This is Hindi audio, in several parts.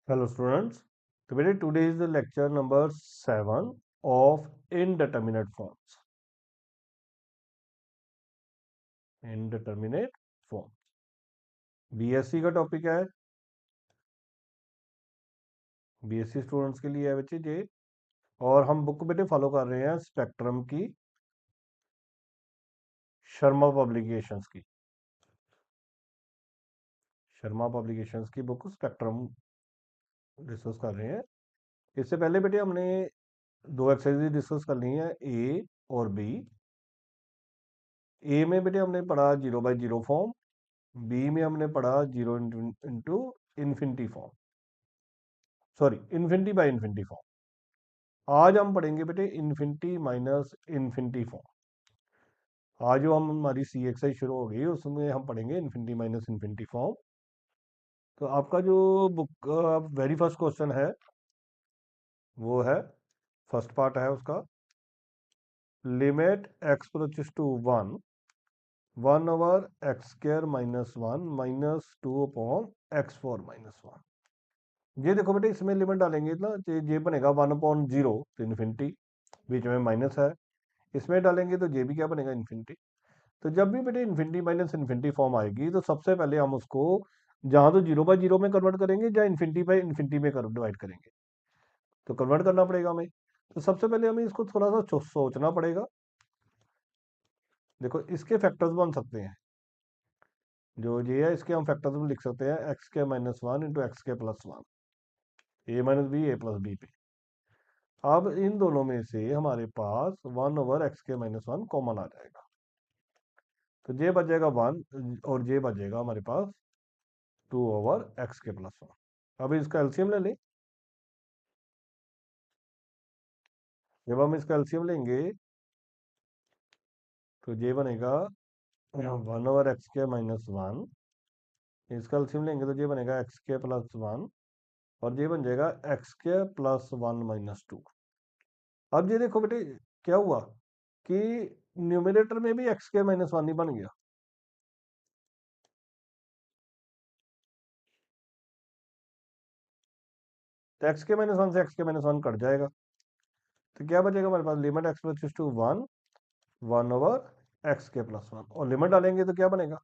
Hello students, today is the lecture number 7 of indeterminate forms. Indeterminate forms. BSc का टॉपिक है, बीएससी स्टूडेंट्स के लिए है बच्चे ये। और हम बुक बेटे फॉलो कर रहे हैं स्पेक्ट्रम की, शर्मा पब्लिकेशंस की। शर्मा पब्लिकेशंस की बुक स्पेक्ट्रम डिस्कस कर रहे हैं। इससे पहले बेटे हमने दो एक्सरसाइज डिस्कस कर ली हैं, ए और बी। ए में बेटे हमने पढ़ा 0/0 फॉर्म, बी में हमने पढ़ा 0 into infinity form, sorry infinity by infinity form. आज हम पढ़ेंगे बेटे इन्फिनिटी माइनस इन्फिनिटी फॉर्म। आज जो हम हमारी सी एक्सरसाइज शुरू हो गई उसमें हम पढ़ेंगे इन्फिनिटी माइनस इन्फिनिटी फॉर्म। तो आपका जो बुक वेरी फर्स्ट क्वेश्चन है वो है, फर्स्ट पार्ट है उसका, limit x approaches to 1 x square minus 1 minus 2 upon x four minus 1। ये देखो बेटे इसमें लिमिट डालेंगे ना, ये बनेगा 1/0 तो इन्फिनिटी, बीच में माइनस है। इसमें डालेंगे तो ये भी क्या बनेगा, इन्फिनिटी। तो जब भी बेटे इन्फिनिटी माइनस इन्फिनिटी फॉर्म आएगी तो सबसे पहले हम उसको जहां तो 0/0 में कन्वर्ट करेंगे, जहाँ इन्फिनिटी बाई इन्फिनिटी में डिवाइड करेंगे। तो कन्वर्ट करना पड़ेगा हमें। तो सबसे पहले हमें इसको थोड़ा सा सोचना पड़ेगा। देखो इसके फैक्टर्स बन सकते हैं, जो ये है इसके हम फैक्टर्स में लिख सकते हैं, एक्स के माइनस 1 इंटू एक्स के प्लस 1, ए माइनस बी ए प्लस बी पे। अब इन दोनों में से हमारे पास 1/x के माइनस 1 कॉमन आ जाएगा, तो ये बचेगा 1 और ये बचेगा हमारे पास 2/x के प्लस 1। अब इसका एलसीएम ले लें। जब हम इसका एलसीएम लेंगे तो ये बनेगा 1/x के माइनस 1। इसका एलसीएम लेंगे तो ये बनेगा x के प्लस 1, और ये बन जाएगा x के प्लस 1 माइनस 2। अब ये देखो बेटे क्या हुआ कि न्यूमिनेटर में भी x के माइनस 1 ही बन गया। तो x के माइनस 1 से x के माइनस 1 कट जाएगा, तो क्या बचेगा हमारे पास, limit x plus two 1/x के प्लस 1, और लिमिट डालेंगे तो क्या बनेगा,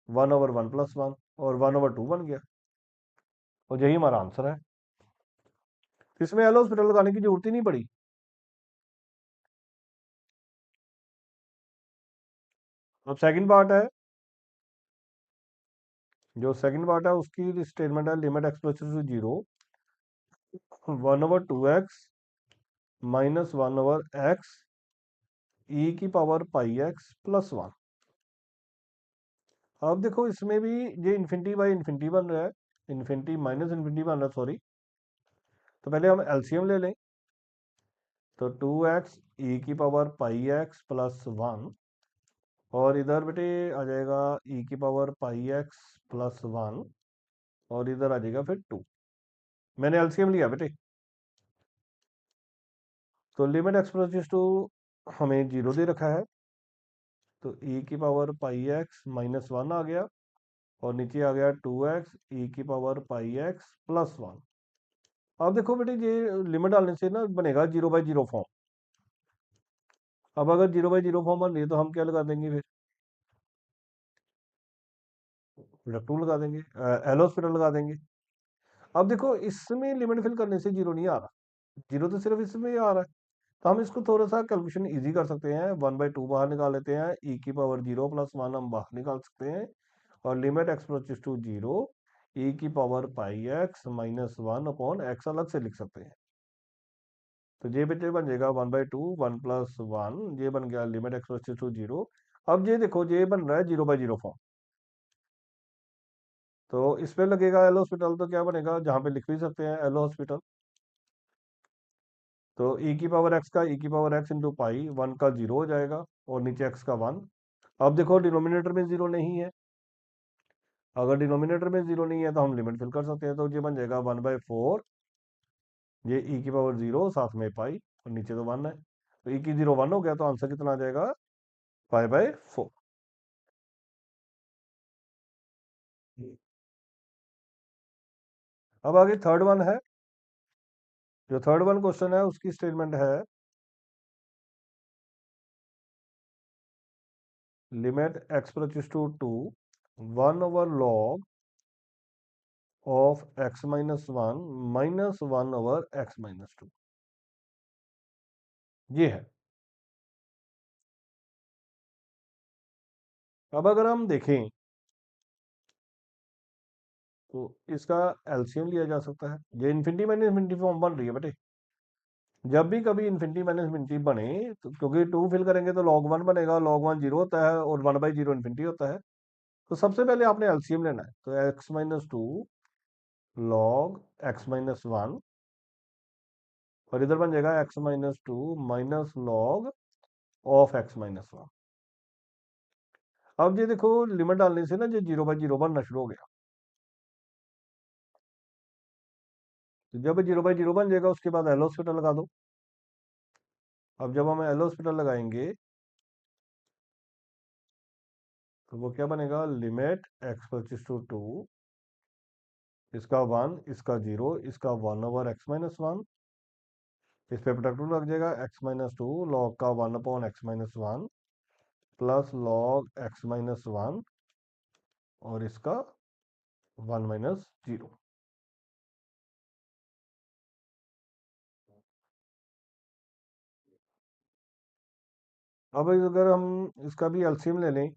1/1 प्लस 1, और 1/2 बन गया। और यही हमारा आंसर है। इसमें एल हॉस्पिटल लगाने की जरूरत ही नहीं पड़ी। अब सेकंड पार्ट है, जो सेकंड पार्ट है उसकी स्टेटमेंट है, limit x plus to 0 1/2x minus 1/x ई की पावर पाई एक्स प्लस 1। अब देखो इसमें भी ये इन्फिनिटी बाई इन्फिनिटी बन रहा है, इन्फिनिटी माइनस इन्फिनिटी बन रहा है, सॉरी। तो पहले हम एलसीएम ले लें, तो 2x ई की पावर पाई एक्स प्लस 1, और इधर बेटे आ जाएगा ई की पावर पाई एक्स प्लस 1, और इधर आ जाएगा फिर 2। मैंने एलसीएम लिया बेटे, तो लिमिट एक्स प्लस टू हमें 0 दे रखा है, तो ई की पावर पाई एक्स माइनस 1 आ गया, और नीचे आ गया 2x ई की पावर पाई एक्स प्लस 1। अब देखो बेटे ये लिमिट डालने से ना बनेगा 0/0 फॉर्म। अब अगर 0/0 फॉर्म बन रही है तो हम क्या लगा देंगे, फिर प्रोडक्ट टू लगा देंगे, एल हॉस्पिटल लगा देंगे। अब देखो इसमें लिमिट फिल करने से 0 नहीं आ रहा, 0 तो सिर्फ इसमें ही आ रहा है। तो हम इसको थोड़ा सा कैलकुलेशन इजी कर सकते हैं, 1/2 बाहर निकाल लेते हैं, ई की पावर 0 प्लस 1 हम बाहर निकाल सकते हैं, और लिमिट एक्स अप्रोचेस टू 0 ई की पावर पाई एक्स माइनस 1 अपॉन एक्स अलग से लिख सकते हैं। तो ये बेटे बन जाएगा 1/2 1 प्लस 1, ये बन गया लिमिट एक्स अप्रोचेस टू 0। अब ये देखो ये बन रहा है 0/0 फॉर्म, तो इस पे लगेगा एल हॉस्पिटल, तो क्या बनेगा, जहां पे लिख भी सकते हैं एल हॉस्पिटल। तो ई की पावर एक्स का ई की पावर एक्स इंटू पाई 1 का 0 हो जाएगा, और नीचे एक्स का 1। अब देखो डिनोमिनेटर में 0 नहीं है, अगर डिनोमिनेटर में 0 नहीं है तो हम लिमिट फिल कर सकते हैं, तो ये बन जाएगा 1/4, ये ई की पावर 0 साथ में पाई, और नीचे तो 1 है, तो ई की 0 1 हो गया, तो आंसर कितना आ जाएगा, 5/4। अब आगे थर्ड वन है। जो थर्ड वन क्वेश्चन है उसकी स्टेटमेंट है limit x approaches to 2 1/log of x-1 -1/x-2 ये है। अब अगर हम देखें तो इसका एलसीएम लिया जा सकता है। ये इन्फिनिटी माइनस इन्फिनिटी फॉर्म बन रही है बेटे। जब भी कभी इन्फिनिटी माइनस इन्फिनिटी बने तो क्योंकि 2 फिल करेंगे तो log 1 बनेगा, log 1 जीरो होता है और 1/0 इन्फिनिटी होता है। तो सबसे पहले आपने एलसीएम लेना है, तो x-2 log x-1 और इधर बन जाएगा x-2 minus log of x-1। अब ये देखो लिमिट डालने से ना ये 0/0 बनना शुरू हो गया। तो जब 0/0 बन जाएगा उसके बाद एल हॉस्पिटल लगा दो। अब जब हम एल हॉस्पिटल लगाएंगे तो वो क्या बनेगा, लिमिट एक्स पच्चीस टू 2, इसका 1, इसका 0, इसका 1/x-1, इस पे प्रोडक्ट लग जाएगा x-2 log का 1/x-1 प्लस log x-1 और इसका 1 - 0। अब अगर हम इसका भी एलसीएम ले लें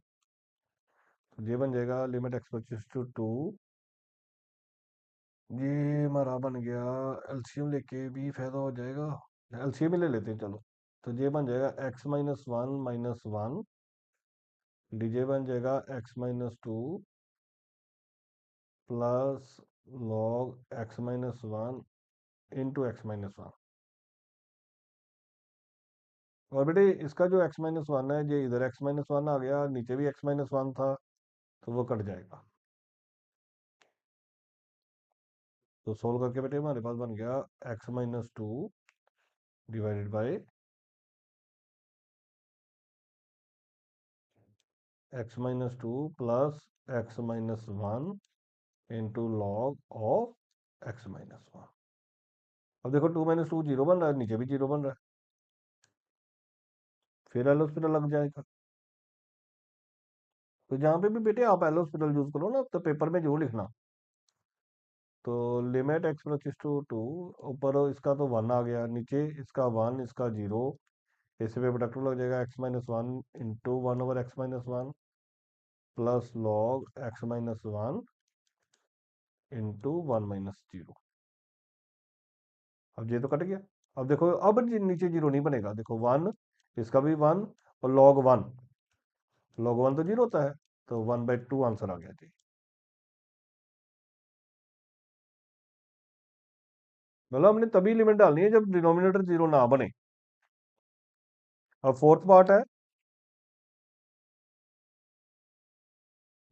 तो ये बन जाएगा लिमिट एक्स पच्चीस टू 2, ये हमारा बन गया। एलसीएम लेके भी फायदा हो जाएगा, एलसीएम ही ले लेते हैं चलो। तो ये बन जाएगा x-1 - 1 डीजे बन जाएगा x-2 plus log x-1 into x-1। और बेटे इसका जो x-1 है ये इधर x-1 आ गया, नीचे भी x-1 था तो वो कट जाएगा। तो सोल्व करके बेटे हमारे पास बन गया x-2 divided by x-2 plus x-1 into log of x-1। अब देखो 2 - 2 जीरो बन रहा है, नीचे भी जीरो बन रहा है, फिर एल हॉस्पिटल लग जाएगा। तो जहाँ पे भी बेटे आप एल हॉस्पिटल यूज करो ना तो पेपर में जो लिखना, तो लिमिट एक्स प्लस टू ऊपर इसका तो 1 आ गया, नीचे इसका 1, इसका 0, इसी पे प्रोडक्ट लग जाएगा x-1 into 1/x-1 plus log x-1 into 1 - 0। अब ये तो कट गया। अब देखो अब नीचे जीरो नहीं बनेगा, देखो 1, इसका भी 1 और log 1 तो जीरो होता है, तो 1/2 आंसर आ गया जी। मतलब हमने तभी लिमिट डालनी है जब डिनोमिनेटर जीरो ना बने। अब फोर्थ पार्ट है,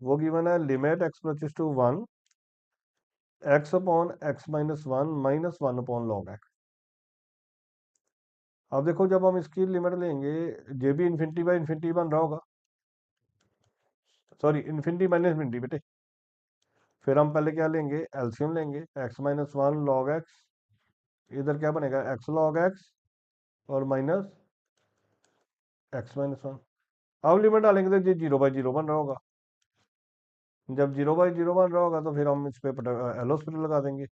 वो गिवन है limit x approaches to 1 x/x-1 -1/log x। अब देखो जब हम इसकी लिमिट लेंगे ये भी इन्फिनिटी बाय इन्फिनिटी बन रहा होगा, सॉरी इन्फिनिटी माइनस इन्फिनिटी बेटे। फिर हम पहले क्या लेंगे, एलसीएम लेंगे, x-1 log x, इधर क्या बनेगा x log x और माइनस x-1। अब लिमिट डालेंगे तो ये 0/0 बन रहा होगा। जब 0/0 बन रहा होगा तो फिर हम इस पे एल हॉस्पिटल लगा देंगे।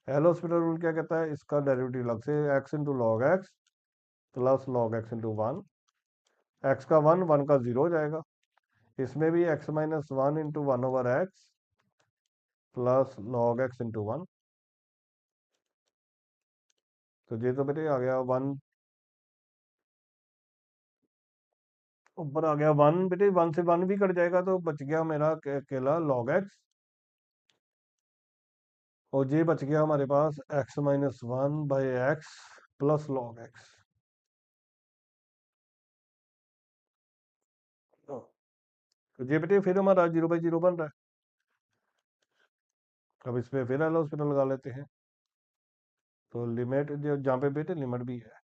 एल हॉस्पिटल रूल क्या कहता है, इसका डेरिवेटिव अलग से x into log x plus log x into 1, x का 1, 1 का 0 हो जाएगा, इसमें भी x-1 into 1/x plus log x into 1। तो ये तो बेटे आ गया 1, ऊपर आ गया 1 बेटे, 1 से 1 भी कट जाएगा तो बच गया मेरा अकेला log x, और ये बच गया हमारे पास x-1/x प्लस log x। तो ये बेटे फिर हमारा 0/0 बन रहा है। अब इस पे फिर एल हॉस्पिटल लगा लेते हैं, तो लिमिट जो जहाँ पे बेटे लिमिट भी है,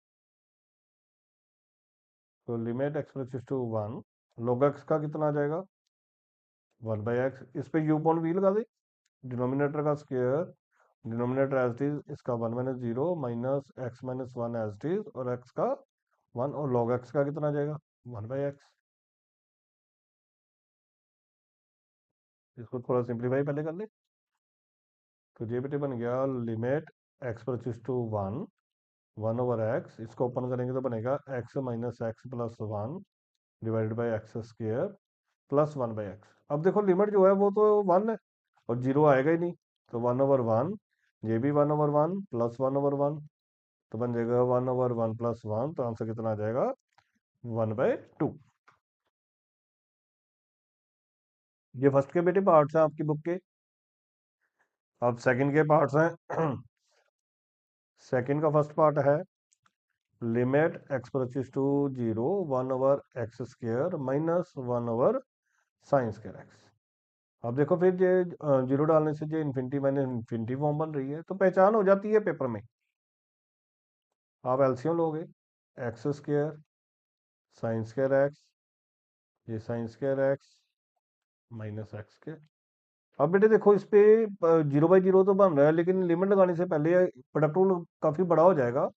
तो limit x to 1 log x का कितना आ जाएगा 1/x, इस पे यू पॉन वी लगा दे, डिनोमिनेटर का square denominator as it is, इसका 1 - 0 minus x minus 1 as it is, और एक्स का 1, और लॉग एक्स का कितना आ जाएगा 1/x। इसको थोड़ा सिंप्लीफाई पहले कर ले। तो ये बेटे बन गया limit x purchase to 1/x, इसको ओपन करेंगे तो बनेगा x minus x plus 1 divided by x square plus 1/x। अब देखो लिमिट जो है वो तो 1 है, और जीरो आएगा ही नहीं, तो 1/1, ये भी 1/1 प्लस 1/1, तो बन जाएगा 1/1 प्लस 1, तो आंसर कितना आ जाएगा 1/2। ये फर्स्ट के बेटे पार्ट्स हैं आपकी बुक के। अब सेकंड के पार्ट्स हैं। सेकंड का फर्स्ट पार्ट है limit x approaches to 0 1/x² minus 1/sin²x। अब देखो फिर ये जीरो डालने से जो इन्फिनिटी माइनस इन्फिनिटी फॉर्म बन रही है, तो पहचान हो जाती है पेपर में। आप एलसीएम लोगे, x² sin²x, ये sin²x माइनस x²। अब बेटे देखो इस पे 0/0 तो बन रहा है, लेकिन लिमिट लगाने से पहले प्रोडक्ट रूल काफी बड़ा हो जाएगा।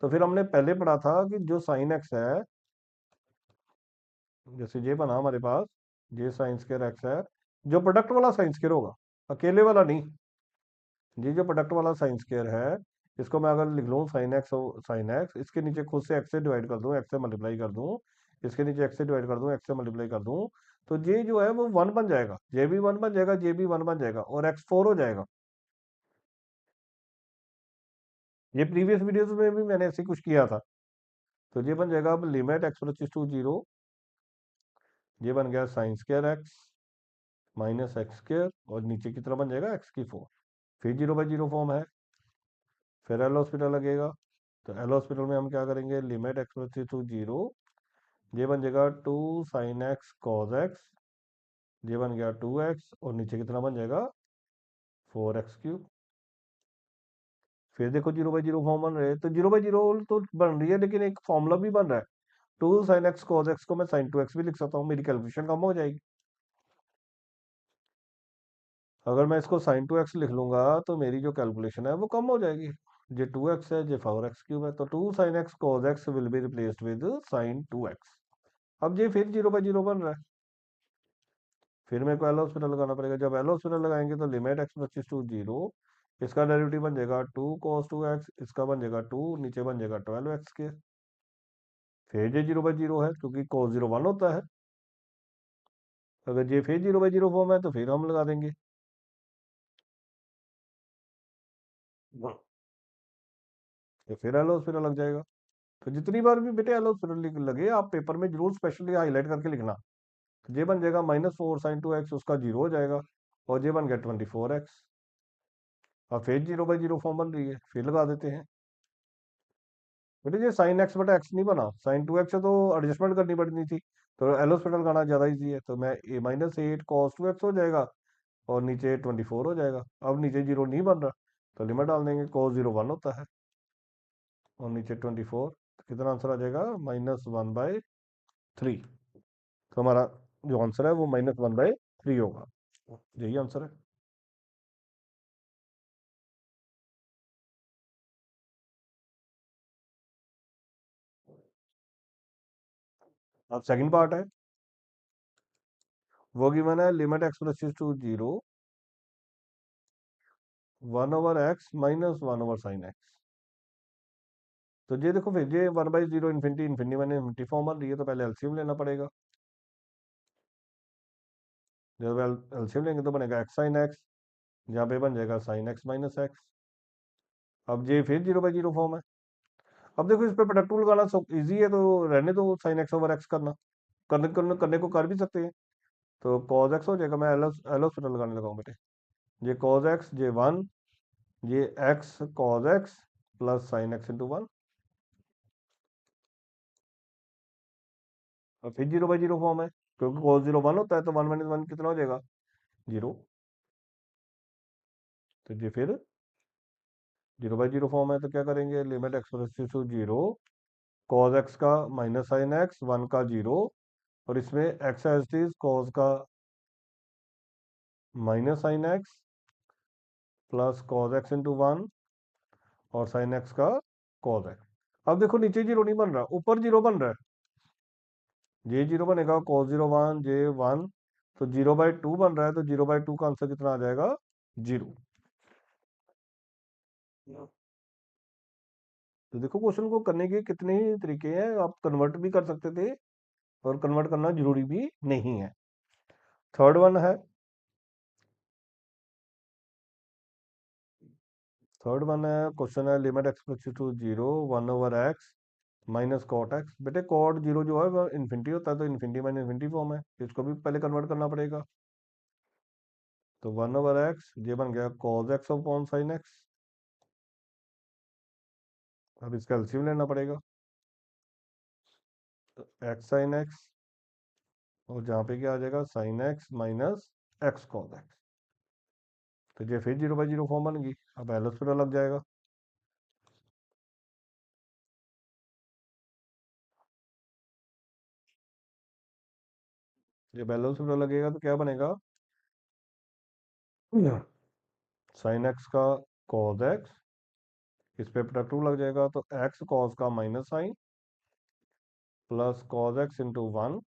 तो फिर हमने पहले पढ़ा था कि जो साइन एक्स है, जैसे ये बना हमारे पास, ये sin²x है, जो प्रोडक्ट वाला sin² होगा, अकेले वाला नहीं। ये जो प्रोडक्ट वाला sin² है, इसको मैं अगर लिख लूँ sin x, इसके नीचे खुद से x से डिवाइड कर दूं, x से मल्टीप्लाई कर दूं, इसके नीचे x से डिवाइड कर दूं, x से मल्टीप्लाई कर दूं, तो ये जो है वो 1 बन जाएगा, ये भी 1 बन जाएगा, ये भी 1 बन जाएगा, और x 4 हो जाएगा। ये प्रीवियस वीडियोस में भी मैंने ऐसे कुछ किया था। तो ये बन जाएगा अब लिमिट एक्स अप्रोचेस टू 0, ये बन गया sin²x माइनस x², और नीचे की तरफ बन जाएगा x⁴। फिर 0/0 फॉर्म है, फिर एल हॉस्पिटल लगेगा। तो एल हॉस्पिटल में हम क्या करेंगे, लिमिट एक्स अप्रोचेस टू 0, ये बन जाएगा 2 sin x cos x, ये बन गया 2x, और नीचे कितना बन जाएगा 4x³। फिर देखो 0/0 फॉर्म बन रहे हैं, तो 0/0 तो बन रही है, लेकिन एक फॉर्मूला भी बन रहा है। 2 sin x cos x को मैं sin 2x भी लिख सकता हूँ, मेरी कैलकुलेशन कम हो जाएगी। अगर मैं इसको sin 2x लिख लूंगा तो मेरी जो कैलकुलेशन है वो कम हो जाएगी। ये 2x है, ये 4x³ है, तो 2 sin x cos x will be replaced with sin 2x। अब ये फिर 0/0 बन रहा है, फिर मेरे को एल हॉस्पिटल लगाना पड़ेगा। जब एल हॉस्पिटल लगाएंगे तो लिमिट एक्स अप्रोचेस टू 0, इसका डेरिवेटिव बन जाएगा 2 cos 2x, इसका बन जाएगा 2, नीचे बन जाएगा 12x²। फिर ये 0/0 है, क्योंकि cos 0 1 होता है। अगर ये फिर 0/0 फॉर्म है तो फिर हम लगा देंगे, तो फिर एल हॉस्पिटल लग जाएगा। तो जितनी बार भी बेटे एल हॉस्पिटल लगे, आप पेपर में जरूर स्पेशली हाईलाइट करके लिखना। तो ये बन जाएगा -4 sin 2x, उसका 0 हो जाएगा, और ये बन गया 24x। अब फिर 0/0 फॉर्म बन रही है, फिर लगा देते हैं। बेटे ये sin x/x नहीं बना, sin 2x से तो एडजस्टमेंट करनी पड़नी थी। तो एल हॉस्पिटल लगाना ज्यादा इजी है, तो मैं -8 cos 2x हो जाएगा, और नीचे 24 हो जाएगा। अब नीचे जीरो नहीं बन रहा, तो लिमिट डाल देंगे, cos 0 1 होता है, और नीचे 24, तो कितना आंसर आ जाएगा -1/3। तो हमारा जो आंसर है वो -1/3 होगा। यही आंसर है। अब सेकंड पार्ट है, वो गिवन है limit x plus to 0 1/x minus 1/sin x। तो ये देखो फिर ये 1/0 इन्फिनिटी इन्फिनिटी मैंने इन्फिनिटी फॉर्म बन रही है, तो पहले एलसीएम लेना पड़ेगा। जब एलसीएम लेंगे तो बनेगा x sin x, जहाँ पे बन जाएगा sin x माइनस एक्स। अब ये फिर 0/0 फॉर्म है। अब देखो इस पे प्रोडक्ट रूल लगाना सब इजी है, तो रहने दो sin x/x करना, करने को कर भी सकते हैं। तो cos x हो जाएगा, मैं एल हॉस्पिटल लगाने लगा हूँ बेटे। ये cos x, ये 1, ये x cos x plus sin x into 1। और फिर 0/0 फॉर्म है, क्योंकि cos 0 1 होता है, तो 1 - 1 कितना हो जाएगा 0। तो ये फिर 0/0 फॉर्म है, तो क्या करेंगे, limit x to 0 cos x का माइनस साइन एक्स, 1 का 0, और इसमें x as it is cos का minus sine x, plus cos x into one और साइन एक्स का कॉज एक्स। अब देखो नीचे जीरो नहीं बन रहा, ऊपर जीरो बन रहा है। जे जीरो बनेगा, कॉस जीरो वन, जे वन, तो 0/2 बन रहा है, तो 0/2 का आंसर कितना आ जाएगा? 0। तो देखो क्वेश्चन को करने के कितने ही तरीके हैं, आप कन्वर्ट भी कर सकते थे और कन्वर्ट करना जरूरी भी नहीं है। थर्ड वन है, क्वेश्चन है limit x to zero 1/x minus cot x. बेटे कॉट जीरो जो है वो इन्फिनिटी होता है, तो इन्फिनिटी माइनस इन्फिनिटी फॉर्म है, इसको भी पहले कन्वर्ट करना पड़ेगा। तो 1/x ये बन गया cos x upon sine x. अब इसका एलसीएम लेना पड़ेगा, तो एक्स साइन एक्स, और जहाँ पे क्या आ जाएगा sine x minus x cos x. तो ये फिर 0/0 फॉर्म बन गई। अब एल हॉस्पिटल लग जाएगा, जब एल हॉस्पिटल लगेगा तो क्या बनेगा, साइन एक्स का कॉस एक्स, इस पे प्लस 2 लग जाएगा, तो एक्स कॉस का minus sine plus cos x into one,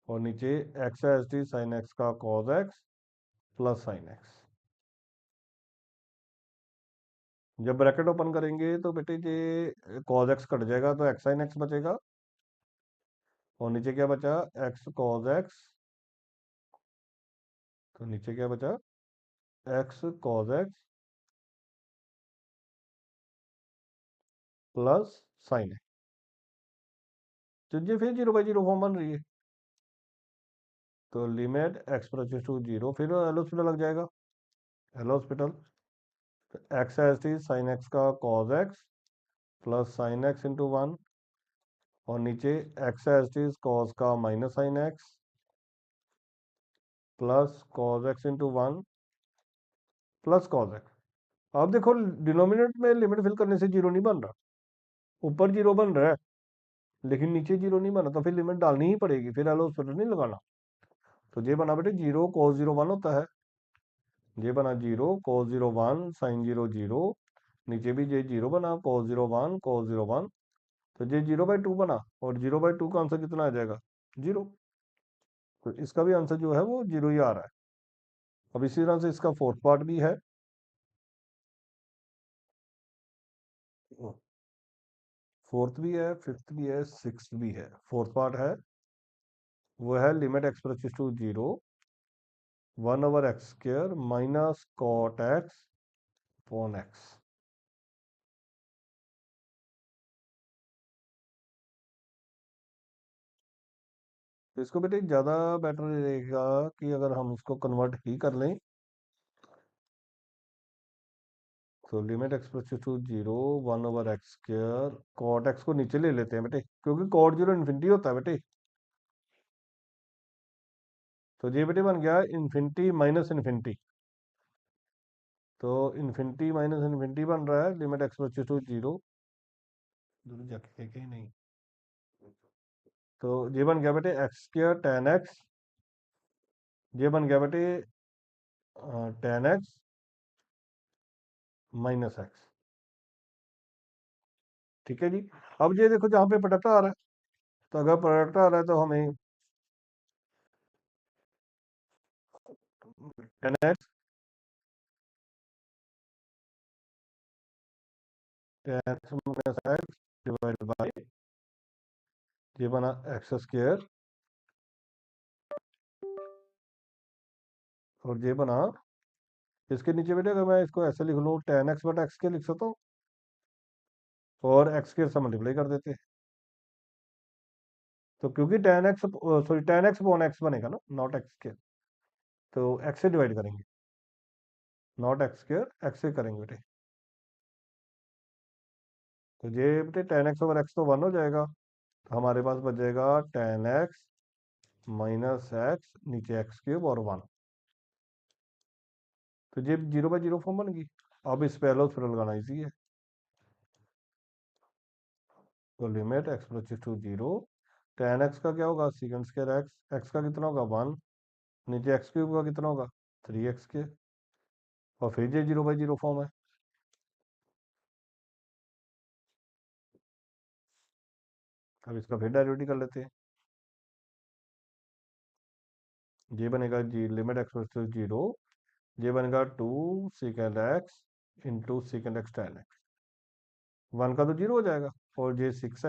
और नीचे x s t sine x का cos x plus sine x. जब ब्रैकेट ओपन करेंगे तो बेटे ये कॉस एक्स कट जाएगा, तो एक्स साइन एक्स बचेगा, और नीचे क्या बचा, एक्स कॉस एक्स, तो नीचे क्या बचा, x cos x plus sine x. तो ये फिर 0/0 फॉर्म बन रही है, तो limit x approaches to zero, फिर एल हॉस्पिटल लग जाएगा। एल हॉस्पिटल, तो x s t sine x का cos x plus sine x into one, और नीचे एक्स एस टी कॉस का minus sine x plus cos x into one plus cos x. अब देखो डिनोमिनेटर में लिमिट फिल करने से जीरो नहीं बन रहा, ऊपर जीरो बन रहा है लेकिन नीचे जीरो नहीं बना, तो फिर लिमिट डालनी ही पड़ेगी, फिर एल हॉस्पिटल नहीं लगाना। तो ये बना बेटे जीरो कॉस जीरो वन होता है, ये बना zero cos zero one sine zero zero, नीचे भी ये जीरो बना cos zero one cos zero one, तो ये 0/2 बना, और 0/2 का आंसर कितना आ जाएगा, 0। तो इसका भी आंसर जो है वो 0 ही आ रहा है। अब इसी तरह से इसका फोर्थ पार्ट भी है, फोर्थ भी है, फिफ्थ भी है, सिक्स भी है। फोर्थ पार्ट है, वो है limit x to zero 1/x² minus cot x upon x. तो इसको बेटे ज़्यादा बेटर रहेगा कि अगर हम इसको कन्वर्ट ही कर लें, तो limit x to zero 1/x², cot x को नीचे ले लेते हैं बेटे, क्योंकि कॉट जीरो इन्फिनिटी होता है बेटे। तो ये बेटे बन गया इन्फिनिटी माइनस इन्फिनिटी, तो इन्फिनिटी माइनस इन्फिनिटी बन रहा है लिमिट एक्स टू जीरो, दूर जाके देखे ही नहीं। तो ये बन गया बेटे x² tan x, ये बन गया बेटे tan x माइनस एक्स। ठीक है जी। अब ये देखो जहाँ पे प्रोडक्ट आ रहा है, तो अगर प्रोडक्ट आ रहा है तो हमें tan x tan x minus x divide by, ये बना x², और ये बना, इसके नीचे बेटे अगर मैं इसको ऐसे लिख लूँ tan x बटा x के लिख सकता हूँ, और x² से मल्टीप्लाई कर देते हैं। तो क्योंकि tan x sorry tan x upon x बनेगा ना, नॉट x², तो x से डिवाइड करेंगे, नॉट x² x से करेंगे बेटे। तो ये बेटे tan x/x तो 1 हो जाएगा, तो हमारे पास बच जाएगा tan x माइनस एक्स, नीचे x³ और 1। तो ये 0/0 फॉर्म बन गई। अब इस पे एल हॉस्पिटल लगाना इजी है, तो limit x to zero, tan x का क्या होगा sec² x, x का कितना होगा 1, नीचे x³ का कितना होगा 3x², और फिर जे 0/0 फॉर्म है। अब इसका फिर डेरिवेटिव कर लेते हैं। ये बनेगा जी लिमिट एक्स गोज़ टू 0, ये बनेगा 2 second x into second x ten x. 1 का तो 0 हो जाएगा और ये 6x।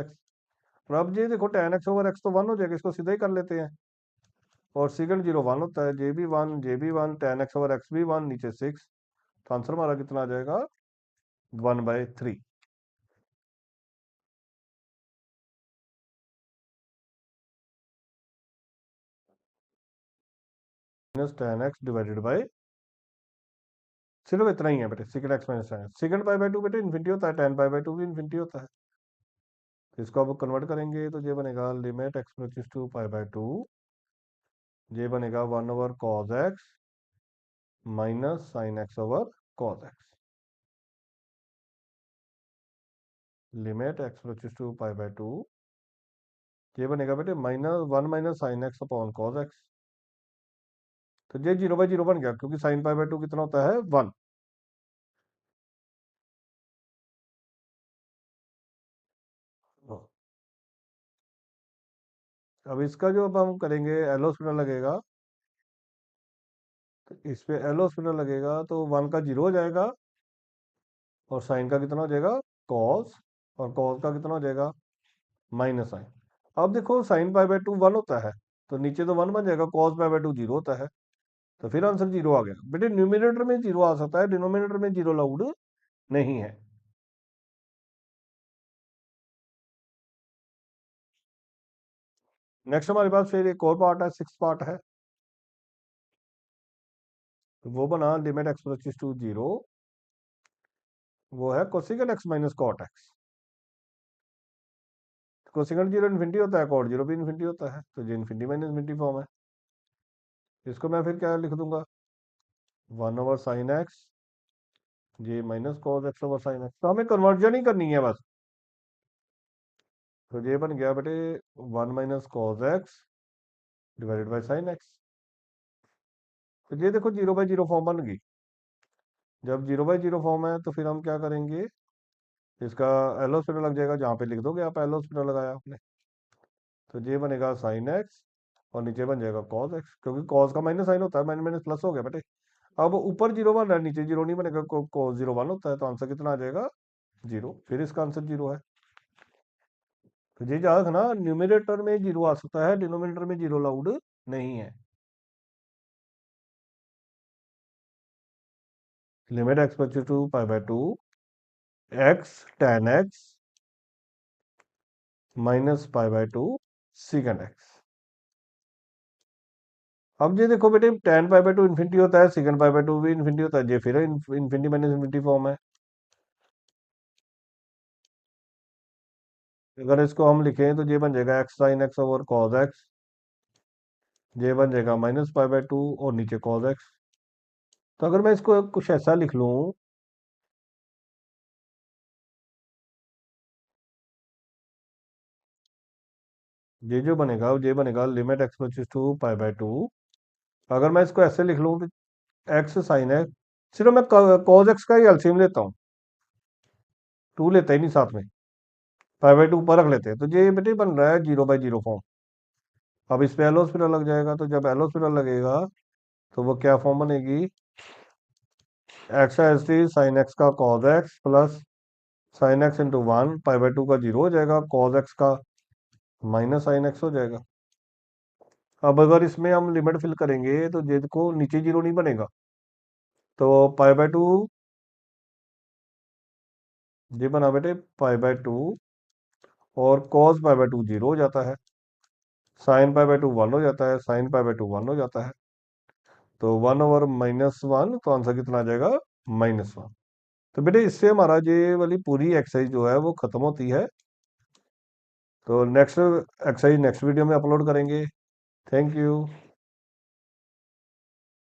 और अब ये देखो टेन एक्स ओवर एक्स तो 1 हो जाएगा, इसको सीधा ही कर लेते हैं। और सेकंड 0 1 होता है, जे भी 1, जे भी 1, टेन एक्स ओवर एक्स भी 1, नीचे 6। तो आंसर हमारा कितना आ जाएगा? 1/3 minus ten x divided by, सिर्फ इतना ही है बेटे, second x minus ten x. Second pi by to बेटे इन्फिनिटी होता है, टेन पाई बाई टू भी इन्फिनिटी होता है। तो इसको अब कन्वर्ट करेंगे तो ये बनेगा limit x approaches to pi by two, ये बनेगा 1/cos x minus sine x over cos x. Limit x approaches to pi by two, ये बनेगा बेटे -1 sine x upon cos x. तो ये 0/0 बन गया, क्योंकि साइन पाई बाई टू कितना होता है? 1। अब इसका जो अब हम करेंगे एलो स्क्वायर लगेगा, तो इस पे एलो स्क्वायर लगेगा तो 1 का 0 हो जाएगा और साइन का कितना हो जाएगा? कॉस। और कॉस का कितना हो जाएगा? Minus sine. अब देखो साइन पाई बाई टू 1 होता है, तो नीचे तो 1 बन जाएगा, कॉस पाई बाई टू 0 होता है। तो फिर आंसर 0 आ गया बेटे। न्यूमिनेटर में 0 आ सकता है, डिनोमिनेटर में 0 लाउड नहीं है। नेक्स्ट हमारे पास फिर एक और पार्ट है, सिक्स पार्ट है। तो वो बना लिमिट एक्स अप्रोचेस टू 0, वो है cosecant x minus cot x. Cosecant 0 infinity होता है, कॉट 0 भी इन्फिनिटी होता है, तो ये इन्फिनिटी माइनस इन्फिनिटी फॉर्म है। इसको मैं फिर क्या लिख दूंगा? 1/sin x, ये minus cos x over sign x. तो हमें कन्वर्जन ही करनी है बस। तो ये बन गया बेटे 1 - cos x divided by sine x. तो ये देखो 0/0 फॉर्म बन गई। जब 0/0 फॉर्म है तो फिर हम क्या करेंगे? इसका एलो स्क्वायर लग जाएगा, जहाँ पे लिख दोगे आप एलो स्क्वायर लगाया आपने। तो ये बनेगा साइन एक्स और नीचे बन जाएगा कॉस एक्स, क्योंकि कॉस का माइनस साइन होता है, माइनस माइनस प्लस हो गया बेटे। अब ऊपर 0 बन रहा है, नीचे 0 नहीं बनेगा, cos 0 1 होता है, तो आंसर कितना आ जाएगा? 0। फिर इसका आंसर 0 है। तो ये याद रखना, न्यूमिनेटर में 0 आ सकता है, डिनोमिनेटर में 0 लाउड नहीं है। Limit x approaches to pi by two, x tan x minus pi by two second x. अब ये देखो बेटे, tan pi by two infinity होता है, सेकंड पाई बाई टू भी इन्फिनिटी होता है, ये फिर इन्फिनिटी माइनस इन्फिनिटी फॉर्म है। अगर इसको हम लिखें तो ये बन जाएगा x sign x over cos x, ये बन जाएगा माइनस पाई बाई टू और नीचे कॉस एक्स। तो अगर मैं इसको कुछ ऐसा लिख लूं, ये बनेगा limit x approaches to pi by two. अगर मैं इसको ऐसे लिख लूं तो एक्स साइन एक्स, सिर्फ मैं कॉस एक्स का ही एलसीएम लेता हूँ, टू लेता ही नहीं साथ में, पाई बाई टू ऊपर रख लेते हैं, तो ये बेटे बन रहा है 0/0 फॉर्म। अब इस पे एलो स्क्वायर लग जाएगा, तो जब एलो स्क्वायर लगेगा तो वो क्या फॉर्म बनेगी? X s t sine x का cos x plus sine x into 1, pi by two का 0 हो जाएगा, कॉस एक्स का माइनस साइन एक्स हो जाएगा। अब अगर इसमें हम लिमिट फिल करेंगे तो जेड को नीचे 0 नहीं बनेगा, तो पाई बाई टू, ये बना बेटे पाई बाई टू और कॉस पाई बाई टू 0 हो जाता है, साइन पाई बाई टू 1 हो जाता है, साइन पाई बाई टू 1 हो जाता है। तो 1/-1, तो आंसर कितना आ जाएगा? -1। तो बेटे इससे हमारा ये वाली पूरी एक्सरसाइज जो है वो खत्म होती है। तो नेक्स्ट एक्सरसाइज नेक्स्ट वीडियो में अपलोड करेंगे। Thank you.